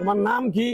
তোমার নাম কি?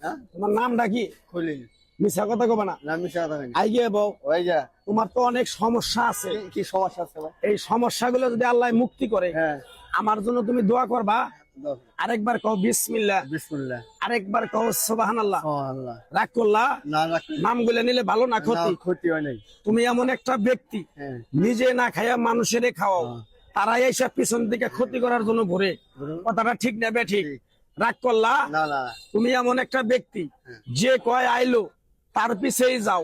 হ্যাঁ তোমার নামটা কি? খলিল। মিছা কথা কবা না। না মিশা কথা কইনি। আই গিয়ে বউ, ওই যা তোমার তো অনেক সমস্যা আছে। কি সমস্যা আছে ভাই? এই সমস্যাগুলো যদি আল্লাহ মুক্তি করে, হ্যাঁ আমার জন্য তুমি দোয়া করবা। দাও। আরেকবার কও বিসমিল্লাহ, বিসমিল্লাহ। আরেকবার কও সুবহানাল্লাহ। সুবহানাল্লাহ। রাগ করলা? না রাখ নামগুলো নিলে ভালো না না ক্ষতি? ক্ষতি হয় নাই। তুমি এমন একটা ব্যক্তি, হ্যাঁ নিজে না খাইয়া মানুষের খাওয়াও, হ্যাঁ। তারা এইসব পিছন দিকে ক্ষতি করার জন্য ঘুরে। ঘুরে। কথাটা ঠিক না বে ঠিক? ঠিক। রাগ করলা? না না তুমি এমন একটা ব্যক্তি, হ্যাঁ। যে কয় আইলো তার পিছেই যাও,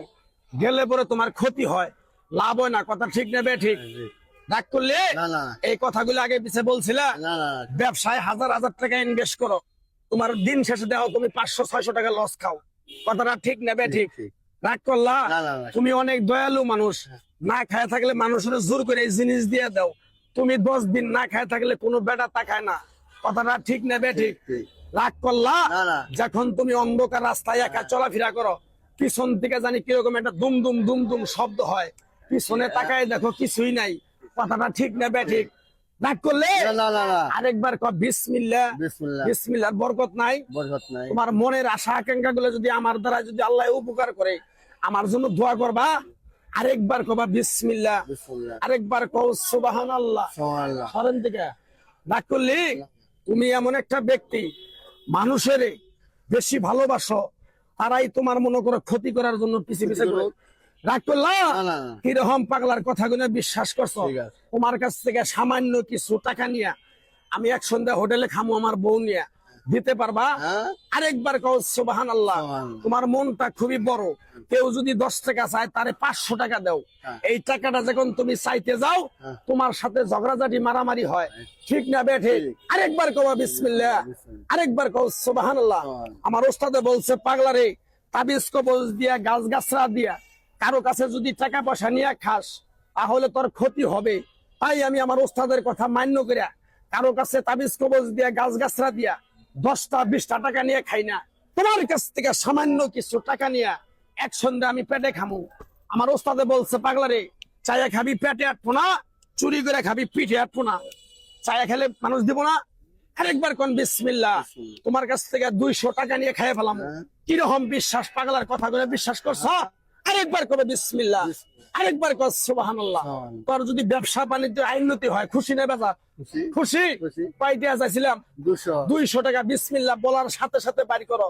গেলে পরে তোমার ক্ষতি হয়, লাভ হয় না। কথা ঠিক না বে ঠিক? জি। রাগ করলে না না এই কথাগুলো আগে পিছে বলছিলা। না না ব্যবসায় হাজার হাজার টাকা ইনভেস্ট করো, তোমার দিন শেষে দেওয়া তুমি 500-600 টাকা লস খাও। কথাটা ঠিক না বে ঠিক? ঠিক। রাগ করলা? না না না তুমি অনেক দয়ালু মানুষ, না খায় থাকলে মানুষের জোর করে এই জিনিস দিয়ে দাও। তুমি 10 দিন না খায় থাকলে কোনো বেটা তাকায় না। কথাটা ঠিক না বে ঠিক? ঠিক। রাগ করলা? না না যখন তুমি অন্ধকার রাস্তায় একা চলাফেরা করো, পিছন থেকে জানি কিরকম একটা দুম দুম দুম দুম শব্দ হয়, পিছনে তাকায় দেখো কিছুই নাই। কথাটা ঠিক না বে ঠিক? রাগ করলে না না না না আরেকবার কও বিসমিল্লাহ। বিসমিল্লাহ। বিসমিল্লাহর বরকত নাই? বরকত নাই। তোমার মনের আশা আকাঙ্ক্ষা গুলো যদি আমার দ্বারা যদি আল্লাহ উপকার করে, আমার জন্য দোয়া করবা। আরেকবার কবা বিসমিল্লাহ, বিসমিল্লাহ। আরেকবার কও সুবহানাল্লাহ। সুবহানাল্লাহ। সরেন থেকে রাগ করলি? তুমি এমন একটা ব্যক্তি, মানুষের বেশি ভালোবাসো, তারাই তোমার মনে করো ক্ষতি করার জন্য পিছে পিছে ঘুরে। রাগ করলা? না না না কিরকম পাগলার কথাগুলো বিশ্বাস করছো? ঠিক আছে। তোমার কাছ থেকে সামান্য কিছু টাকা নিয়ে আমি এক সন্ধ্যা হোটেলে খামো আমার বউ নিয়ে, দিতে পারবা? হ্যাঁ আরেকবার কও সুবহানাল্লাহ। সুবহানাল্লাহ। তোমার মনটা খুবই বড়, কেউ যদি 10 টাকা চায় তারে 500 টাকা দাও। হ্যাঁ। এই টাকাটা যখন তুমি চাইতে যাও, হ্যাঁ। তোমার সাথে ঝগড়াঝাটি মারামারি হয়। ঠিক না বে ঠিক? ঠিক। আরেকবার কও বিসমিল্লাহ, বিসমিল্লাহ। আরেকবার কও সুবহানাল্লাহ। সুবহানাল্লাহ। আমার ওস্তাদে বলছে পাগলারে, তাবিজ কবজ দিয়া গাছ গাছরা দিয়া কারো কাছে যদি টাকা পয়সা নিয়ে খাস, তাহলে তোর ক্ষতি হবে। তাই আমি আমার ওস্তাদের কথা মান্য করিয়া কারো কাছে তাবিজ কবজ দিয়া গাছ গাছরা দিয়া 10টা-20টা টাকা নিয়ে খাই না। তোমার কাছ থেকে সামান্য কিছু টাকা নিয়ে এক সন্ধ্যা আমি পেটে খামু। আমার ওস্তাদে বলছে পাগলারে, চায়া খাবি পেটে আটবো না, চুরি করে খাবি পিঠে আটবো না। চায়া খেলে মানুষ দিব না? আরেকবার কোন বিসমিল্লাহ। বিসমিল্লাহ। তোমার কাছ থেকে 200 টাকা নিয়ে খাইয়ে ফেলাম। হ্যাঁ। কিরকম বিশ্বাস, পাগলার কথা করে বিশ্বাস করছো? আরেকবার কবে বিসমিল্লাহ, আরেকবার কর সুবহানাল্লাহ। সুবহানাল্লাহ। তোর যদি ব্যবসা বাণিজ্য উন্নতি হয়, খুশি না বেজা? খুশি। খুশি? খুশি। কয়টা চাইছিলাম? 200 200 টাকা। বিসমিল্লাহ বলার সাথে সাথে বাড়ি করো,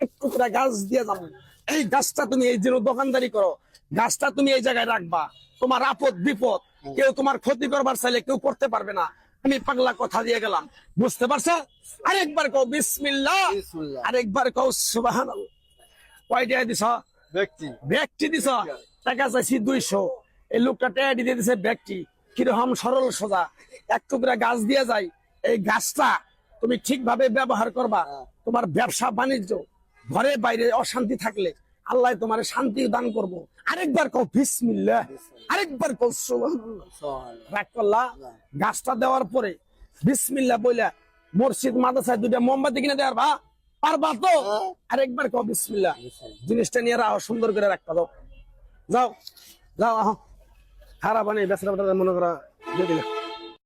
একটু করে গাছ দিয়ে যাবো। এই গাছটা তুমি এই যে দোকানদারি করো, গাছটা তুমি এই জায়গায় রাখবা। তোমার আপদ বিপদ কেউ তোমার ক্ষতি করবার চাইলে কেউ করতে পারবে না। আমি পাগলা কথা দিয়ে গেলাম, বুঝতে পারছো? আরেকবার কও বিসমিল্লাহ, বিসমিল্লাহ। আরেকবার কও সুবহানাল্লাহ। কয়টা দিছ? ব্যক্তি ব্যক্তি দিছ? টাকা চাইছি 200, এই লোকটা টাকা দিয়ে দিছে ব্যক্তি। কিরকম সরল সোজা, এক টুকরা গাছ দিয়ে যায়। এই গাছটা তুমি ঠিকভাবে ব্যবহার করবা, তোমার ব্যবসা বাণিজ্য ঘরে বাইরে অশান্তি থাকলে আল্লাহ তোমার শান্তি দান করবো। আরেকবার কও বিসমিল্লাহ, আরেকবার কও সুবহানাল্লাহ। সুবহানাল্লাহ। রাগ করলা? গাছটা দেওয়ার পরে বিসমিল্লাহ বইলা মসজিদ মাদ্রাসায় 2টা মোমবাতি কিনে দেওয়ার পারবা তো? আরেকবার কও বিসমিল্লাহ। জিনিসটা নিয়ে রাখো, সুন্দর করে রাখতে দাও। যাও যাও, আহ খারাপ বানিয়ে বেসরা মনে করা দিয়ে দিলে।